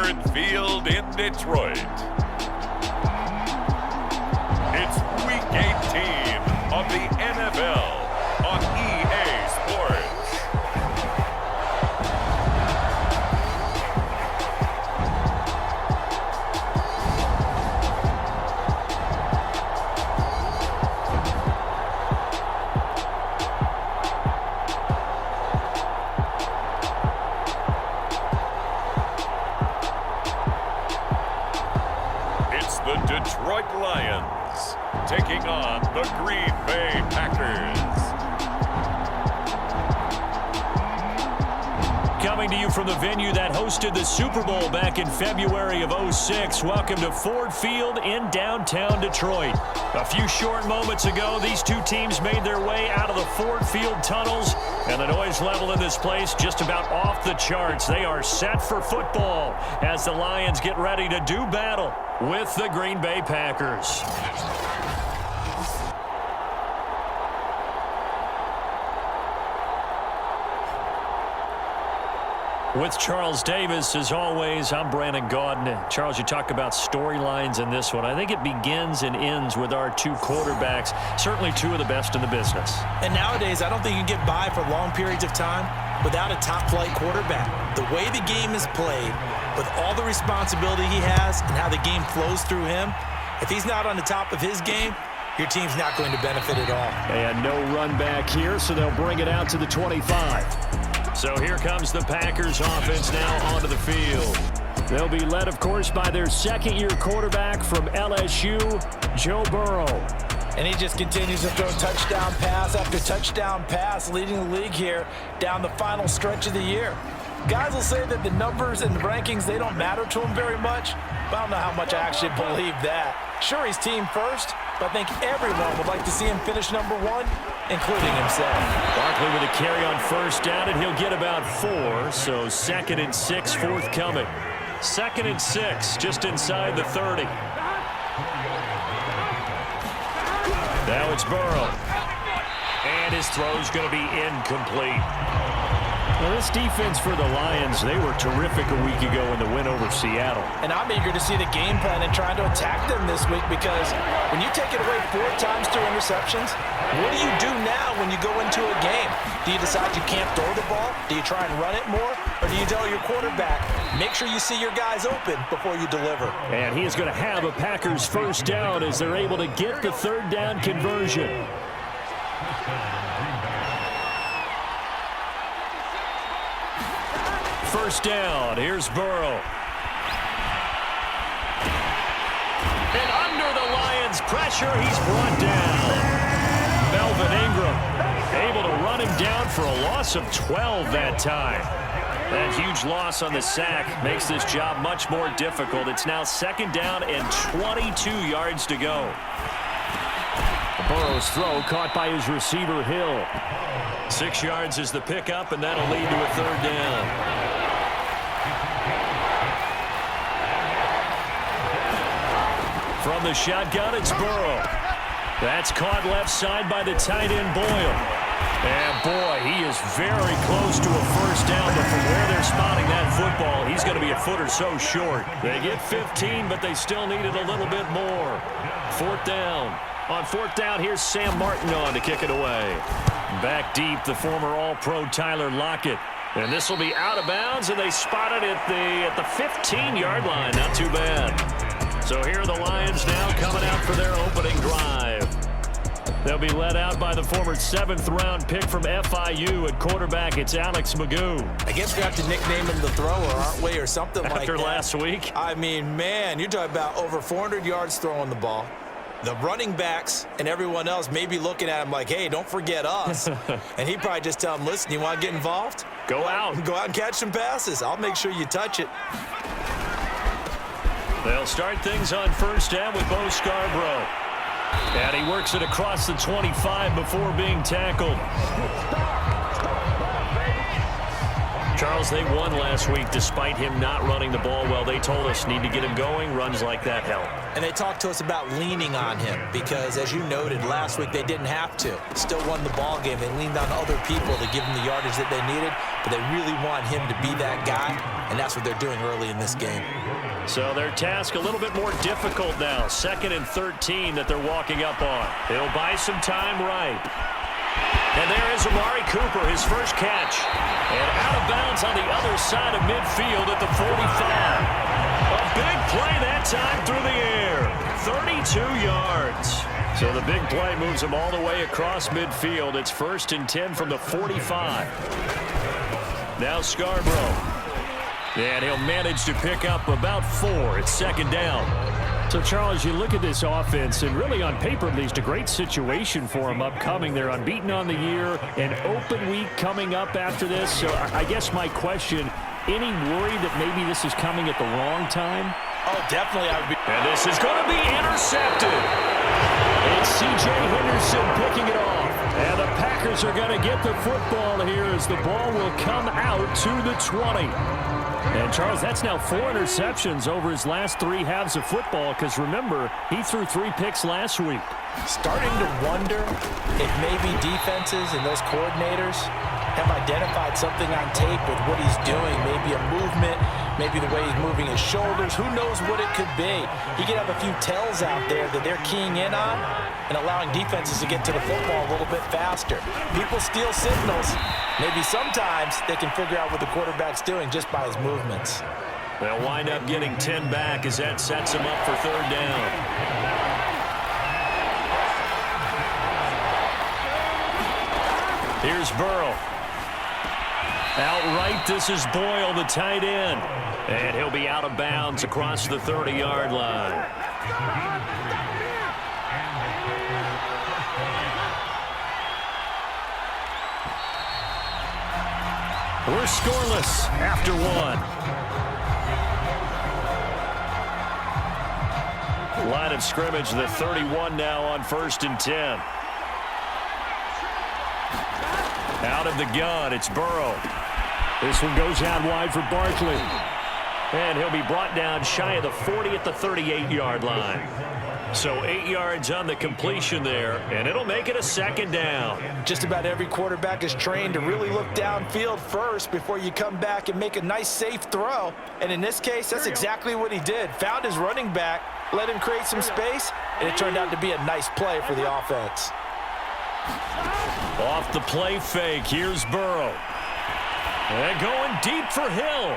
Ford Field in Detroit. It's Week 18 of the NFL on EA Sports. The Detroit Lions taking on the Green Bay Packers. Coming to you from the venue that hosted the Super Bowl back in February of '06. Welcome to Ford Field in downtown Detroit. A few short moments ago, these two teams made their way out of the Ford Field tunnels, and the noise level in this place just about off the charts. They are set for football as the Lions get ready to do battle with the Green Bay Packers. With Charles Davis, as always, I'm Brandon Gaudin. Charles, you talk about storylines in this one. I think it begins and ends with our two quarterbacks, certainly two of the best in the business. And nowadays, I don't think you get by for long periods of time without a top-flight quarterback. The way the game is played, with all the responsibility he has and how the game flows through him, if he's not on the top of his game, your team's not going to benefit at all. And no run back here, so they'll bring it out to the 25. So here comes the Packers offense now onto the field. They'll be led, of course, by their second-year quarterback from LSU, Joe Burrow. And he just continues to throw touchdown pass after touchdown pass, leading the league here down the final stretch of the year. Guys will say that the numbers and the rankings, they don't matter to him very much, but I don't know how much I actually believe that. Sure, he's team first, but I think everyone would like to see him finish number one, including himself. Barkley with a carry on first down, and he'll get about 4, so 2nd and 6 forthcoming. 2nd and 6, just inside the 30. Now it's Burrow. And his throw's going to be incomplete. Well, this defense for the Lions, they were terrific a week ago in the win over Seattle. And I'm eager to see the game plan and trying to attack them this week, because when you take it away 4 times through interceptions, what do you do now when you go into a game? Do you decide you can't throw the ball? Do you try and run it more? Or do you tell your quarterback, make sure you see your guys open before you deliver? And he is going to have a Packers first down as they're able to get the 3rd down conversion. First down, here's Burrow. And under the Lions' pressure, he's brought down. Melvin Ingram able to run him down for a loss of 12 that time. That huge loss on the sack makes this job much more difficult. It's now 2nd down and 22 yards to go. Burrow's throw caught by his receiver, Hill. 6 yards is the pickup, and that'll lead to a 3rd down. From the shotgun, it's Burrow. That's caught left side by the tight end, Boyle. And, boy, he is very close to a first down, but from where they're spotting that football, he's going to be a foot or so short. They get 15, but they still needed a little bit more. 4th down. On 4th down, here's Sam Martin on to kick it away. Back deep, the former All-Pro Tyler Lockett. And this will be out of bounds, and they spot it at the 15-yard line. Not too bad. So here are the Lions now coming out for their opening drive. They'll be led out by the former 7th-round pick from FIU at quarterback. It's Alex Magoo. I guess we have to nickname him the thrower, aren't we, or something like that. After last week? I mean, man, you're talking about over 400 yards throwing the ball. The running backs and everyone else may be looking at him like, hey, don't forget us. And he'd probably just tell him, listen, you want to get involved? Go out. Go out and catch some passes. I'll make sure you touch it. They'll start things on first down with Bo Scarborough. And he works it across the 25 before being tackled. Charles, they won last week despite him not running the ball well. They told us need to get him going. Runs like that help. And they talked to us about leaning on him because, as you noted, last week they didn't have to. Still won the ball game. They leaned on other people to give them the yardage that they needed, but they really want him to be that guy, and that's what they're doing early in this game. So their task a little bit more difficult now. 2nd and 13 that they're walking up on. They'll buy some time right. And there is Amari Cooper, his first catch. And out of bounds on the other side of midfield at the 45. A big play that time through the air. 32 yards. So the big play moves him all the way across midfield. It's 1st and 10 from the 45. Now Scarborough. And he'll manage to pick up about 4. It's 2nd down. So, Charles, you look at this offense, and really on paper, at least a great situation for them upcoming. They're unbeaten on the year, an open week coming up after this. So I guess my question, any worry that maybe this is coming at the wrong time? Oh, definitely. I would be. And this is going to be intercepted. It's C.J. Henderson picking it off. And the Packers are going to get the football here as the ball will come out to the 20. And, Charles, that's now 4 interceptions over his last 3 halves of football because, remember, he threw 3 picks last week. Starting to wonder if maybe defenses and those coordinators have identified something on tape with what he's doing, maybe a movement, maybe the way he's moving his shoulders. Who knows what it could be? He could have a few tells out there that they're keying in on and allowing defenses to get to the football a little bit faster. People steal signals. Maybe sometimes they can figure out what the quarterback's doing just by his movements. They'll wind up getting 10 back as that sets him up for 3rd down. Here's Burrow. Outright, this is Boyle, the tight end. And he'll be out of bounds across the 30-yard line. We're scoreless after 1. Line of scrimmage, the 31 now on 1st and 10. Out of the gun, it's Burrow. This one goes out wide for Barkley. And he'll be brought down shy of the 40 at the 38-yard line. So 8 yards on the completion there, and it'll make it a 2nd down. Just about every quarterback is trained to really look downfield first before you come back and make a nice, safe throw. And in this case, that's exactly what he did. Found his running back, let him create some space, and it turned out to be a nice play for the offense. Off the play fake, here's Burrow. And going deep for Hill.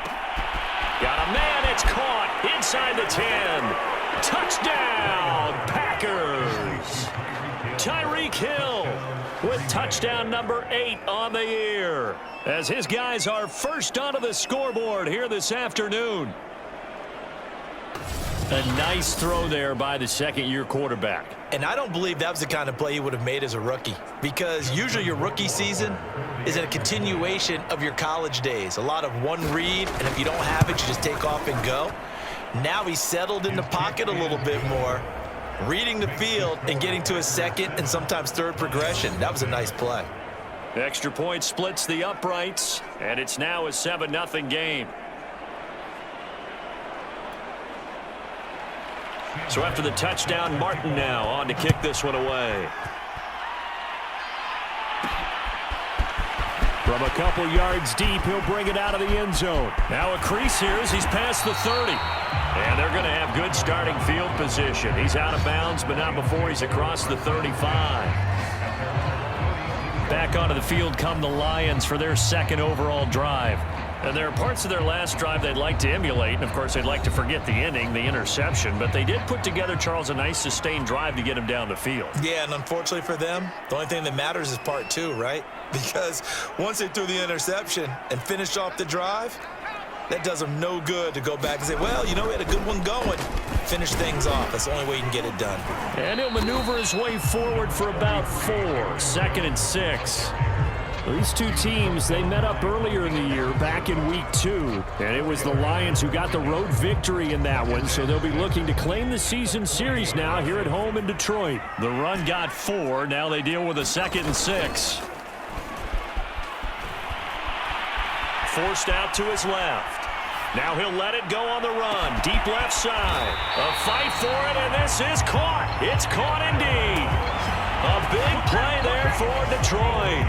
Got a man, it's caught inside the 10. Touchdown, Packers. Tyreek Hill with touchdown number 8 on the year as his guys are first onto the scoreboard here this afternoon. A nice throw there by the 2nd-year quarterback. And I don't believe that was the kind of play he would have made as a rookie, because usually your rookie season is a continuation of your college days. A lot of one read, and if you don't have it, you just take off and go. Now he's settled in the pocket a little bit more, reading the field and getting to his 2nd and sometimes 3rd progression. That was a nice play. Extra point splits the uprights, and it's now a 7-0 game. So after the touchdown, Martin now on to kick this one away. From a couple yards deep, he'll bring it out of the end zone. Now a crease here as he's past the 30. And they're going to have good starting field position. He's out of bounds, but not before he's across the 35. Back onto the field come the Lions for their 2nd overall drive. And there are parts of their last drive they'd like to emulate. And, of course, they'd like to forget the inning, the interception. But they did put together, Charles, a nice sustained drive to get him down the field. Yeah, and unfortunately for them, the only thing that matters is part 2, right? Because once they threw the interception and finished off the drive, that does them no good to go back and say, well, you know, we had a good one going. Finish things off. That's the only way you can get it done. And he'll maneuver his way forward for about 4. 2nd and 6. These two teams, they met up earlier in the year, back in week 2. And it was the Lions who got the road victory in that one, so they'll be looking to claim the season series now here at home in Detroit. The run got 4. Now they deal with a 2nd and 6. forced out to his left. Now he'll let it go on the run. Deep left side. A fight for it, and this is caught. It's caught indeed. A big play there for Detroit.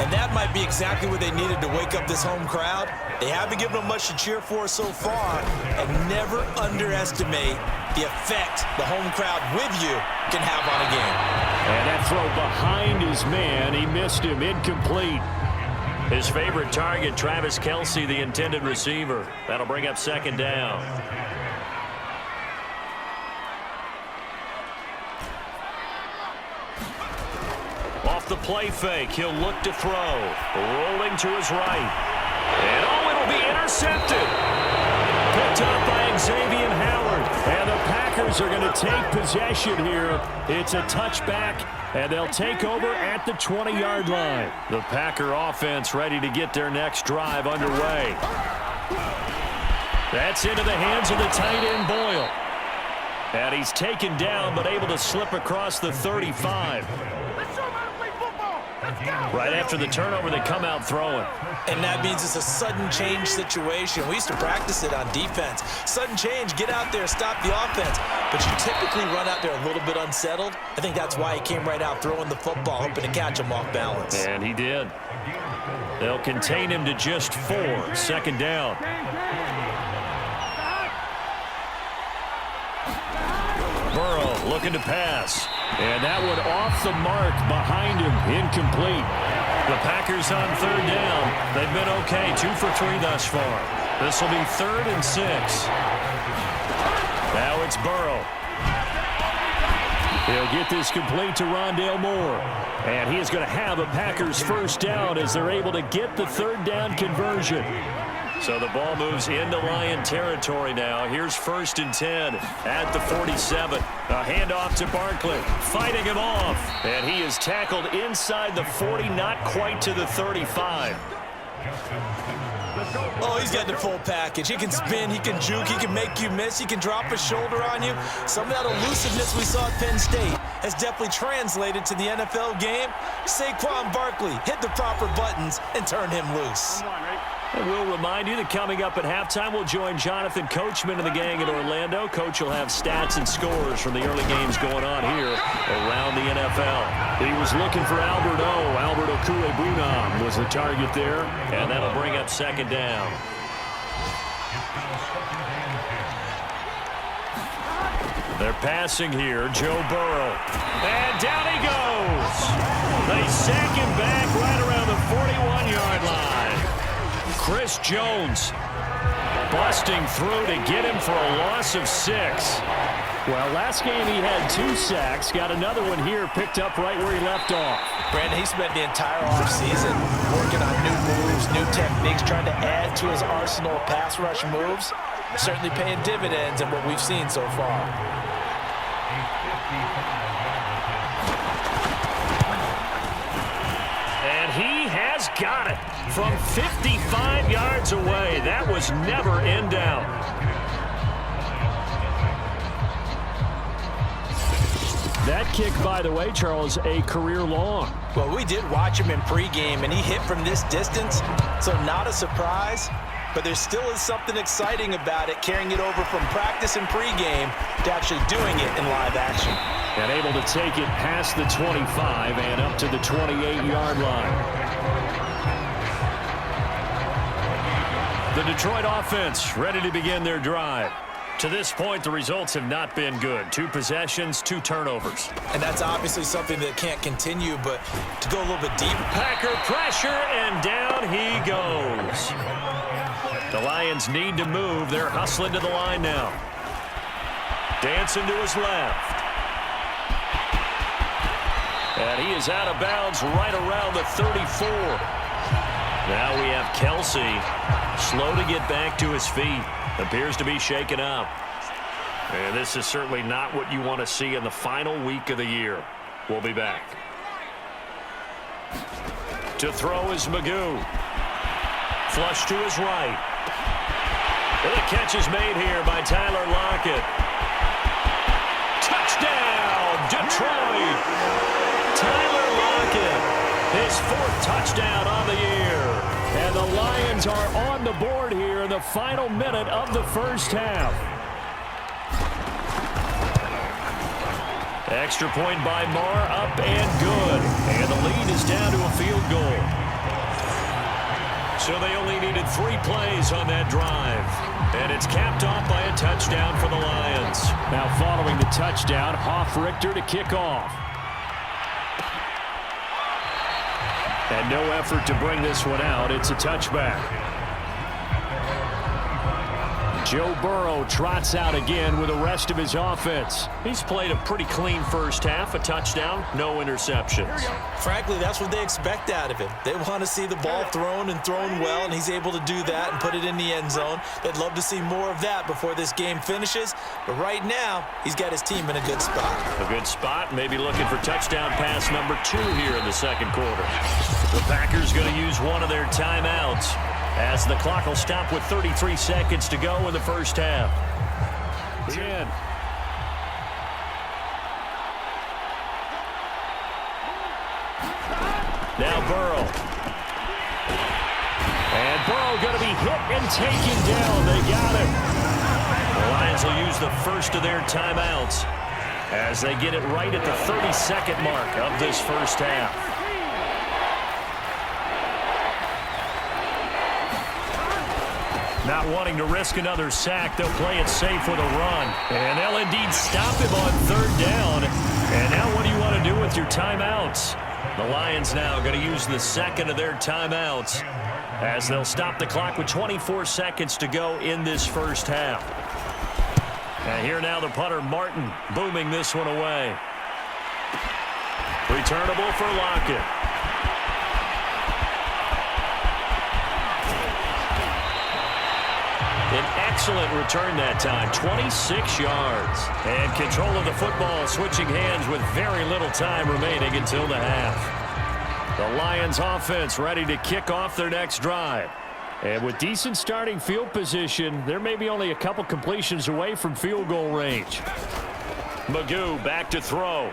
And that might be exactly what they needed to wake up this home crowd. They haven't given them much to cheer for so far, and never underestimate the effect the home crowd with you can have on a game. And that throw behind his man, he missed him, incomplete. His favorite target, Travis Kelce, the intended receiver. That'll bring up second down. Off the play fake, he'll look to throw. Rolling to his right. And it'll be intercepted. Picked up by Xavier Howard. And the Packers are going to take possession here. It's a touchback, and they'll take over at the 20-yard line. The Packer offense ready to get their next drive underway. That's into the hands of the tight end, Boyle. And he's taken down, but able to slip across the 35. Right after the turnover, they come out throwing. And that means it's a sudden change situation. We used to practice it on defense. Sudden change, get out there, stop the offense. But you typically run out there a little bit unsettled. I think that's why he came right out throwing the football, hoping to catch him off balance. And he did. They'll contain him to just 4. Second down. Burrow looking to pass. And that one off the mark behind him. Incomplete. The Packers on third down. They've been okay. 2 for 3 thus far. This will be 3rd and 6. Now it's Burrow. He'll get this complete to Rondale Moore. And he is going to have a Packers first down as they're able to get the third down conversion. So the ball moves into Lion territory now. Here's 1st and 10 at the 47. A handoff to Barkley, fighting him off. And he is tackled inside the 40, not quite to the 35. Oh, he's got the full package. He can spin, he can juke, he can make you miss, he can drop a shoulder on you. Some of that elusiveness we saw at Penn State has definitely translated to the NFL game. Saquon Barkley hit the proper buttons and turn him loose. And we'll remind you that coming up at halftime, we'll join Jonathan Coachman and the gang in Orlando. Coach will have stats and scores from the early games going on here around the NFL. He was looking for Albert O. Albert Okwuegbunam was the target there, and that'll bring up second down. They're passing here, Joe Burrow. And down he goes. They sack him back right around the 41-yard line. Chris Jones busting through to get him for a loss of 6. Well, last game he had 2 sacks. Got another one here picked up right where he left off. Brandon, he spent the entire offseason working on new moves, new techniques, trying to add to his arsenal of pass rush moves. Certainly paying dividends in what we've seen so far. He has got it from 55 yards away. That was never in doubt. That kick, by the way, Charles, a career long. Well, we did watch him in pregame, and he hit from this distance, so not a surprise. But there still is something exciting about it, carrying it over from practice and pregame to actually doing it in live action. And able to take it past the 25 and up to the 28-yard line. The Detroit offense ready to begin their drive. To this point, the results have not been good. 2 possessions, 2 turnovers. And that's obviously something that can't continue, but to go a little bit deeper. Packer pressure, and down he goes. The Lions need to move. They're hustling to the line now. Dancing to his left. And he is out of bounds right around the 34. Now we have Kelce, slow to get back to his feet. Appears to be shaken up. And this is certainly not what you want to see in the final week of the year. We'll be back. To throw is Magoo. Flush to his right. And the catch is made here by Tyler Lockett. Touchdown, Detroit! Tyler Lockett, his 4th touchdown on the year. And the the Lions are on the board here in the final minute of the first half. Extra point by Marr, up and good. And the lead is down to a field goal. So they only needed 3 plays on that drive. And it's capped off by a touchdown for the Lions. Now following the touchdown, Hoff-Richter to kick off. And no effort to bring this one out. It's a touchback. Joe Burrow trots out again with the rest of his offense. He's played a pretty clean first half, a touchdown, no interceptions. Frankly, that's what they expect out of him. They want to see the ball thrown and thrown well, and he's able to do that and put it in the end zone. They'd love to see more of that before this game finishes. But right now, he's got his team in a good spot. A good spot, maybe looking for touchdown pass number 2 here in the second quarter. The Packers going to use one of their timeouts, as the clock will stop with 33 seconds to go in the first half. 10. Now Burrow. And Burrow going to be hit and taken down. They got him. The Lions will use the first of their timeouts as they get it right at the 30-second mark of this first half. Not wanting to risk another sack, they'll play it safe with a run. And they'll indeed stop him on 3rd down. And now what do you want to do with your timeouts? The Lions now going to use the second of their timeouts as they'll stop the clock with 24 seconds to go in this first half. And here now the punter, Martin, booming this one away. Returnable for Lockett. An excellent return that time, 26 yards. And control of the football switching hands with very little time remaining until the half. The Lions offense ready to kick off their next drive. And with decent starting field position, they're maybe only a couple completions away from field goal range. Magoo back to throw.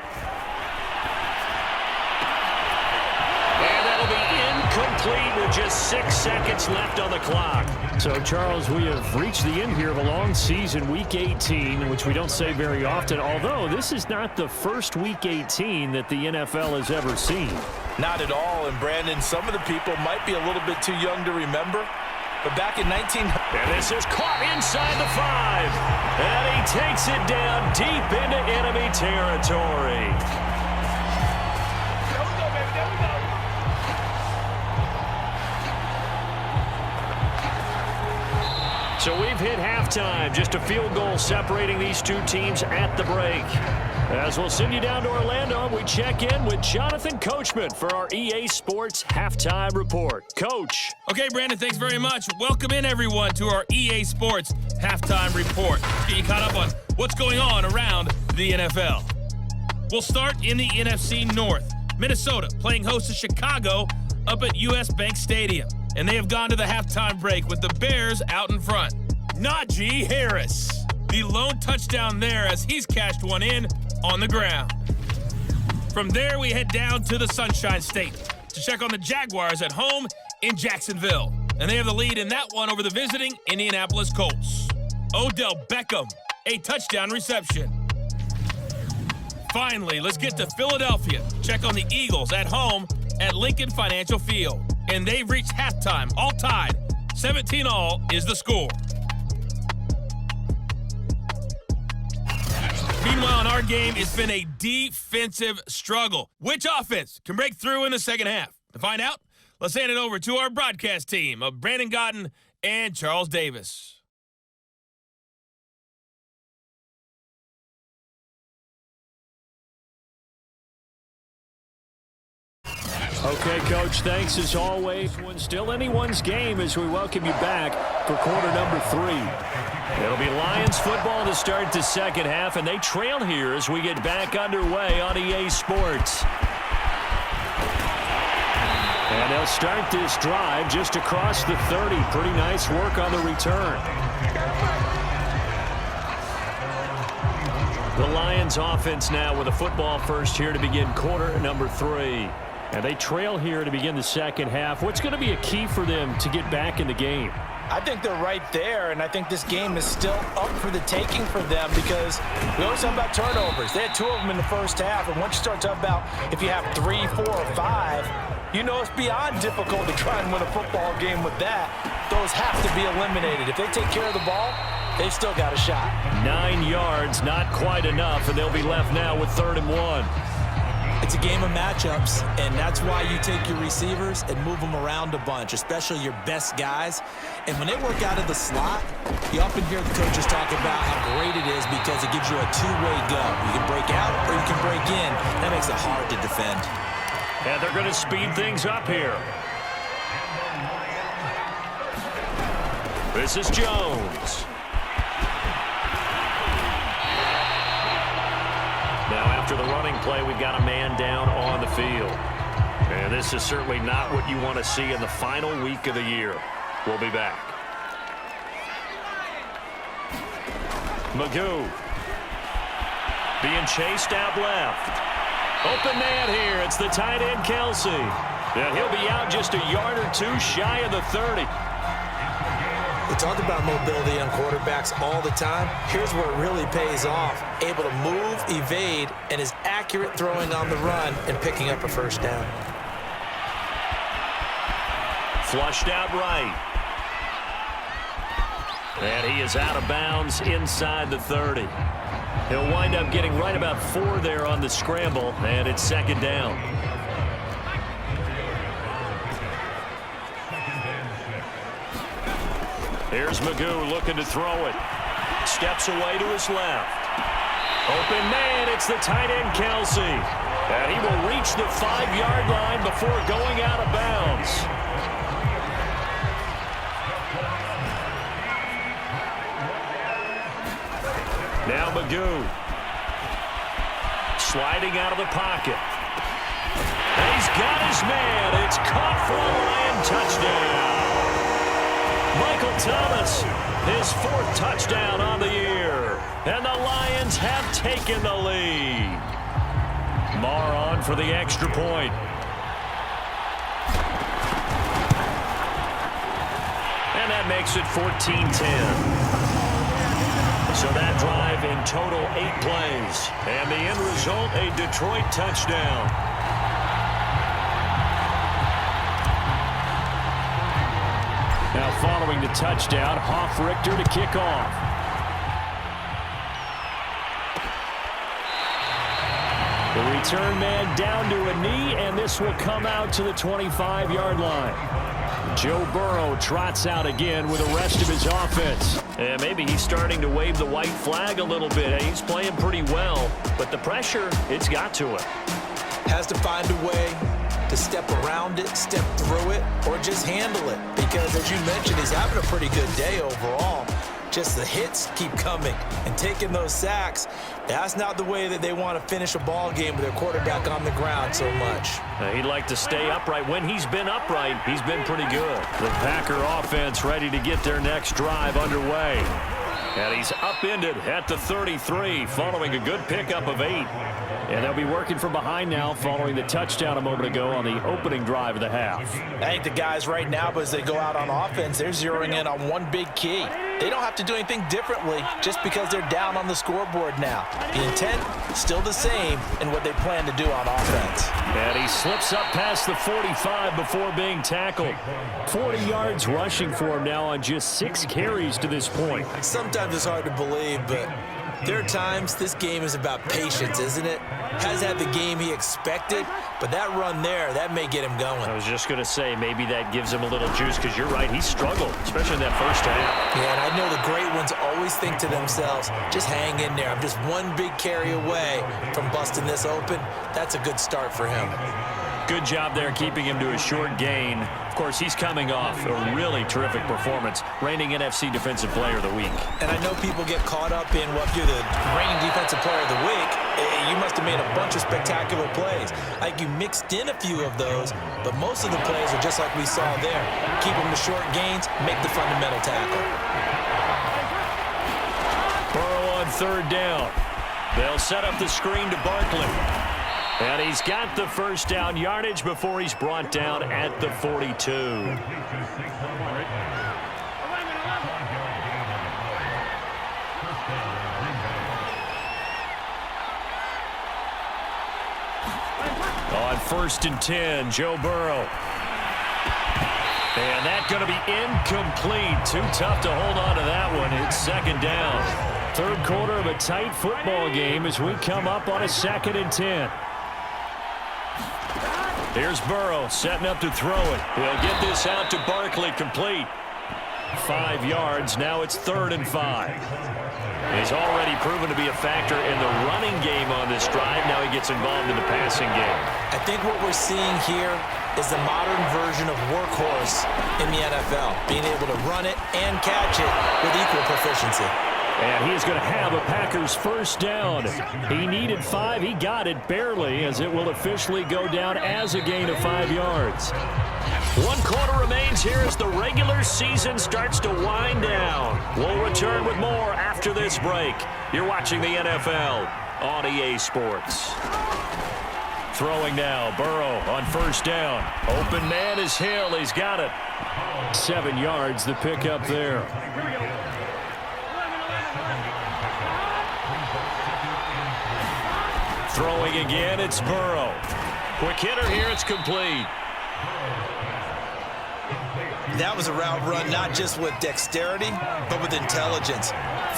And that'll be incomplete with just 6 seconds left on the clock. So, Charles, we have reached the end here of a long season, Week 18, which we don't say very often, although this is not the first Week 18 that the NFL has ever seen. Not at all, and Brandon, some of the people might be a little bit too young to remember, but back in 19... And this is caught inside the 5, and he takes it down deep into enemy territory. So we've hit halftime, just a field goal separating these two teams at the break. As we'll send you down to Orlando, we check in with Jonathan Coachman for our EA Sports Halftime Report. Coach. Okay, Brandon, thanks very much. Welcome in, everyone, to our EA Sports Halftime Report. Get you caught up on what's going on around the NFL. We'll start in the NFC North. Minnesota playing host to Chicago up at US Bank Stadium. And they have gone to the halftime break with the Bears out in front. Najee Harris, the lone touchdown there as he's cashed one in on the ground. From there, we head down to the Sunshine State to check on the Jaguars at home in Jacksonville. And they have the lead in that one over the visiting Indianapolis Colts. Odell Beckham, a touchdown reception. Finally, let's get to Philadelphia. Check on the Eagles at home at Lincoln Financial Field. And they've reached halftime, all tied. 17-all is the score. Meanwhile, in our game, it's been a defensive struggle. Which offense can break through in the second half? To find out, let's hand it over to our broadcast team of Brandon Gotten and Charles Davis. Okay, Coach, thanks as always. Still anyone's game as we welcome you back for quarter number 3. It'll be Lions football to start the second half, and they trail here as we get back underway on EA Sports. And they'll start this drive just across the 30. Pretty nice work on the return. The Lions offense now with a football first here to begin quarter number 3. And they trail here to begin the second half. What's going to be a key for them to get back in the game? I think they're right there, and I think this game is still up for the taking for them because we always talk about turnovers. They had 2 of them in the first half, and once you start talking about if you have 3, 4, or 5, you know it's beyond difficult to try and win a football game with that. Those have to be eliminated. If they take care of the ball, they've still got a shot. 9 yards, not quite enough, and they'll be left now with 3rd and 1. It's a game of matchups, and that's why you take your receivers and move them around a bunch, especially your best guys. And when they work out of the slot, you often hear the coaches talk about how great it is because it gives you a two-way go. You can break out or you can break in. That makes it hard to defend. And they're going to speed things up here. This is Jones. Now, after the running play, we've got a man down on the field. And this is certainly not what you want to see in the final week of the year. We'll be back. Magoo. Being chased out left. Open man here. It's the tight end, Kelsey. And he'll be out just a yard or 2 shy of the 30. We talk about mobility on quarterbacks all the time. Here's where it really pays off. Able to move, evade, and is accurate throwing on the run and picking up a first down. Flushed out right. And he is out of bounds inside the 30. He'll wind up getting right about 4 there on the scramble, and it's 2nd down. Here's Magoo looking to throw it. Steps away to his left. Open man, it's the tight end, Kelsey. And he will reach the 5-yard line before going out of bounds. Now Magoo. Sliding out of the pocket. And he's got his man. It's caught for a Lion touchdown. Michael Thomas, his 4th touchdown on the year. And the Lions have taken the lead. Marr on for the extra point. And that makes it 14-10. So that drive in total 8 plays. And the end result, a Detroit touchdown. Now following the touchdown, Hoff-Richter to kick off. The return man down to a knee, and this will come out to the 25-yard line. Joe Burrow trots out again with the rest of his offense. And maybe he's starting to wave the white flag a little bit. He's playing pretty well, but the pressure, it's got to him. Has to find a way to step around it, step through it, or just handle it. Because as you mentioned, he's having a pretty good day overall. Just the hits keep coming and taking those sacks. That's not the way that they want to finish a ball game with their quarterback on the ground so much. He'd like to stay upright. When he's been upright, he's been pretty good. The Packer offense ready to get their next drive underway. And he's upended at the 33 following a good pickup of 8. And they'll be working from behind now following the touchdown a moment ago on the opening drive of the half. I think the guys right now, but as they go out on offense, they're zeroing in on one big key. They don't have to do anything differently just because they're down on the scoreboard now. The intent, still the same in what they plan to do on offense. And he slips up past the 45 before being tackled. 40 yards rushing for him now on just 6 carries to this point. Sometimes it's hard to believe, but there are times this game is about patience, isn't it? Has had the game he expected, but that run there, that may get him going. I was just going to say, maybe that gives him a little juice, because you're right, he struggled, especially in that first half. Yeah, and I know the great ones always think to themselves, just hang in there. I'm just one big carry away from busting this open. That's a good start for him. Good job there keeping him to a short gain. Of course, he's coming off a really terrific performance, reigning NFC Defensive Player of the Week. And I know people get caught up in, well, if you're the reigning Defensive Player of the Week, you must have made a bunch of spectacular plays. Like you mixed in a few of those, but most of the plays are just like we saw there. Keep them to short gains, make the fundamental tackle. Burrow on 3rd down. They'll set up the screen to Barkley. And he's got the first down yardage before he's brought down at the 42. On 1st and 10, Joe Burrow. And that's going to be incomplete. Too tough to hold on to that one. It's 2nd down. 3rd quarter of a tight football game as we come up on a 2nd and 10. Here's Burrow setting up to throw it. He'll get this out to Barkley, complete. 5 yards. Now it's 3rd and 5. He's already proven to be a factor in the running game on this drive. Now he gets involved in the passing game. I think what we're seeing here is the modern version of workhorse in the NFL, being able to run it and catch it with equal proficiency. And he's going to have a Packers first down. He needed 5. He got it barely, as it will officially go down as a gain of 5 yards. 1 quarter remains here as the regular season starts to wind down. We'll return with more after this break. You're watching the NFL on EA Sports. Throwing now, Burrow on 1st down. Open man is Hill. He's got it. 7 yards, the pickup there. Throwing again, it's Burrow. Quick hitter here, it's complete. That was a route run not just with dexterity, but with intelligence.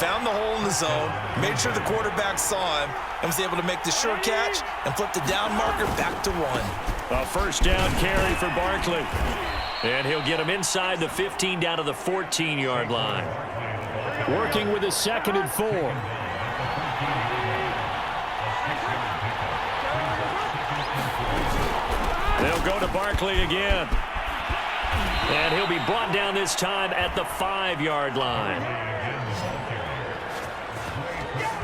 Found the hole in the zone, made sure the quarterback saw him, and was able to make the sure catch and flip the down marker back to 1. A 1st down carry for Barkley. And he'll get him inside the 15 down to the 14-yard line. Working with a 2nd and 4. They'll go to Barkley again. And he'll be brought down this time at the 5-yard line.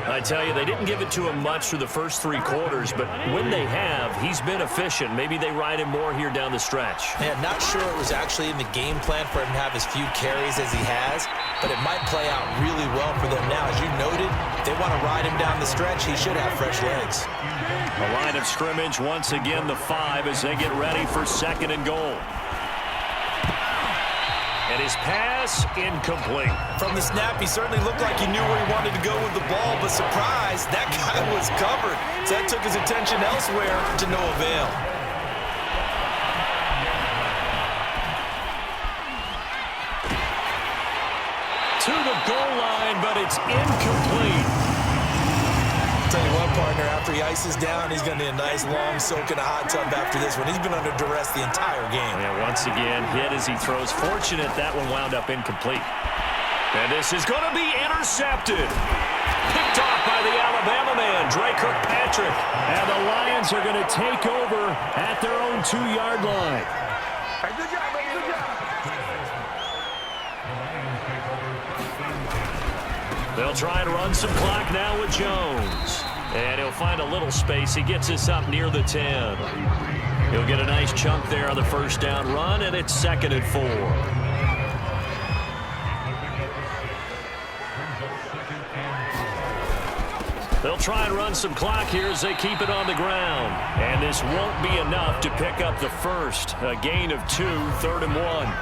I tell you, they didn't give it to him much through the first 3 quarters, but when they have, he's been efficient. Maybe they ride him more here down the stretch. Man, not sure it was actually in the game plan for him to have as few carries as he has, but it might play out really well for them now. As you noted, if they want to ride him down the stretch, he should have fresh legs. A line of scrimmage, once again the 5 as they get ready for 2nd and goal. And his pass incomplete. From the snap, he certainly looked like he knew where he wanted to go with the ball, but surprise, that guy was covered. So that took his attention elsewhere to no avail. To the goal line, but it's incomplete. Tell you what, partner, after he ices down, he's going to need a nice long soak in a hot tub after this one. He's been under duress the entire game. And once again, hit as he throws. Fortunate that one wound up incomplete. And this is going to be intercepted. Picked off by the Alabama man, Dre Kirkpatrick. And the Lions are going to take over at their own 2-yard line. Hey, good job, man. Good job. They'll try and run some clock now with Jones. And he'll find a little space. He gets this up near the 10. He'll get a nice chunk there on the 1st down run, and it's 2nd and 4. They'll try and run some clock here as they keep it on the ground. And this won't be enough to pick up the first. A gain of 2, 3rd and 1.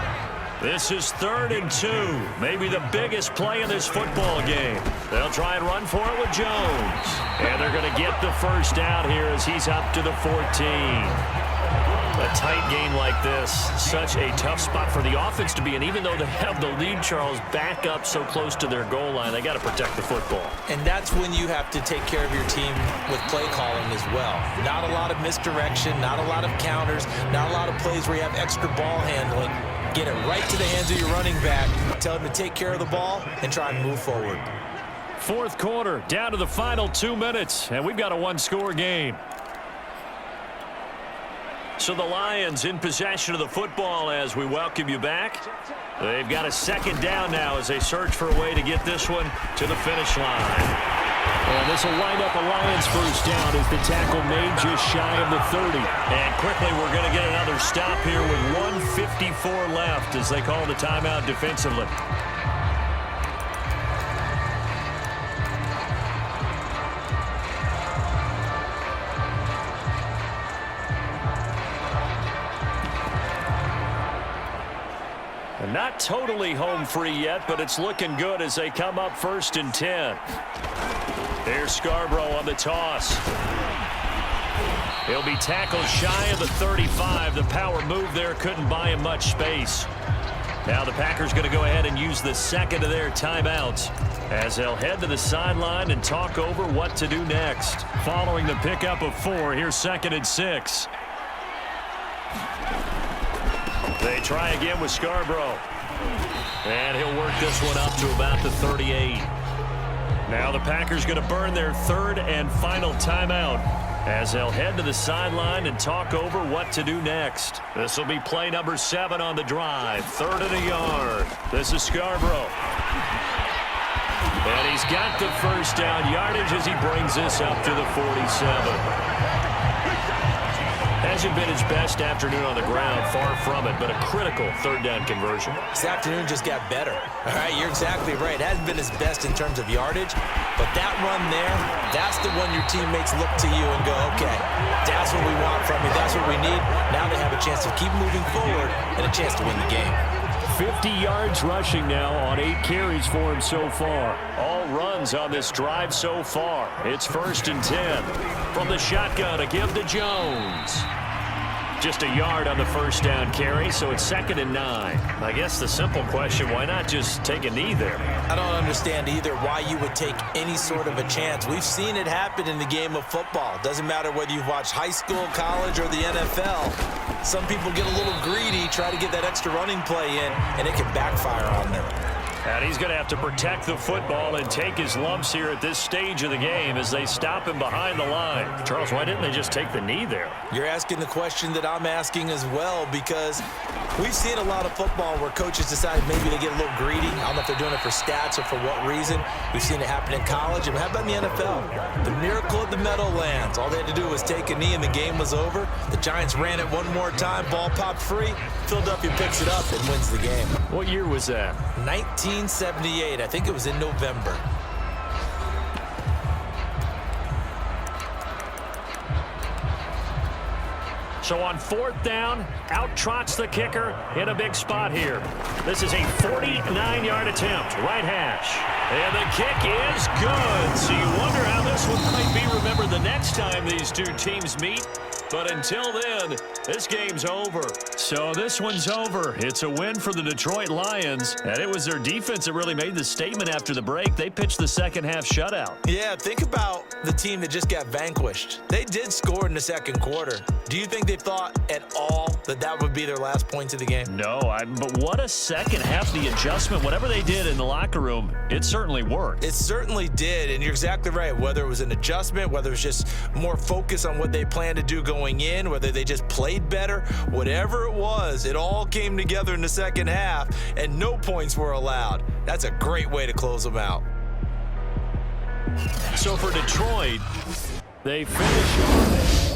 This is 3rd and 2. Maybe the biggest play in this football game. They'll try and run for it with Jones. And they're going to get the first down here as he's up to the 14. A tight game like this, such a tough spot for the offense to be in. Even though they have the lead, Charles, back up so close to their goal line, they got to protect the football. And that's when you have to take care of your team with play calling as well. Not a lot of misdirection, not a lot of counters, not a lot of plays where you have extra ball handling. Get it right to the hands of your running back. Tell him to take care of the ball and try and move forward. 4th quarter, down to the final 2 minutes, and we've got a 1-score game. So the Lions in possession of the football as we welcome you back. They've got a 2nd down now as they search for a way to get this one to the finish line. And this will wind up a Lions first down as the tackle made just shy of the 30. And quickly we're going to get another stop here with 1:54 left as they call the timeout defensively. And not totally home free yet, but it's looking good as they come up 1st and 10. Here's Scarborough on the toss. He'll be tackled shy of the 35. The power move there couldn't buy him much space. Now the Packers going to go ahead and use the second of their timeouts as they'll head to the sideline and talk over what to do next. Following the pickup of 4, here's 2nd and 6. They try again with Scarborough. And he'll work this one up to about the 38. Now the Packers going to burn their 3rd and final timeout as they'll head to the sideline and talk over what to do next. This will be play number 7 on the drive. 3rd and a yard. This is Scarborough. And he's got the 1st down yardage as he brings this up to the 47. Hasn't been his best afternoon on the ground, far from it, but a critical 3rd down conversion. This afternoon just got better. All right, you're exactly right. It hasn't been his best in terms of yardage, but that run there, that's the one your teammates look to you and go, okay, that's what we want from you. That's what we need. Now they have a chance to keep moving forward and a chance to win the game. 50 yards rushing now on 8 carries for him so far. All runs on this drive so far. It's 1st and 10. From the shotgun, a give to Jones. Just a yard on the 1st down carry, so it's 2nd and 9. I guess the simple question, why not just take a knee there? I don't understand either why you would take any sort of a chance. We've seen it happen in the game of football. Doesn't matter whether you've watched high school, college, or the NFL. Some people get a little greedy, try to get that extra running play in, and it can backfire on them. And he's going to have to protect the football and take his lumps here at this stage of the game as they stop him behind the line. Charles, why didn't they just take the knee there? You're asking the question that I'm asking as well, because we've seen a lot of football where coaches decide maybe they get a little greedy. I don't know if they're doing it for stats or for what reason. We've seen it happen in college. And how about in the NFL? The miracle of the Meadowlands. All they had to do was take a knee and the game was over. The Giants ran it one more time. Ball popped free. Philadelphia picks it up and wins the game. What year was that? 1978. I think it was in November. So on 4th down, out trots the kicker in a big spot here. This is a 49-yard attempt, right hash. And the kick is good. So you wonder how this one might be remembered the next time these two teams meet. But until then, this game's over. So this one's over. It's a win for the Detroit Lions. And it was their defense that really made the statement after the break. They pitched the second half shutout. Yeah, think about the team that just got vanquished. They did score in the second quarter. Do you think they thought at all that that would be their last points of the game? No, but what a second half. The adjustment, whatever they did in the locker room, it certainly worked. It certainly did, and you're exactly right. Whether it was an adjustment, whether it was just more focus on what they planned to do going in, whether they just played better, whatever it was, it all came together in the second half, and no points were allowed. That's a great way to close them out. So for Detroit, they finish on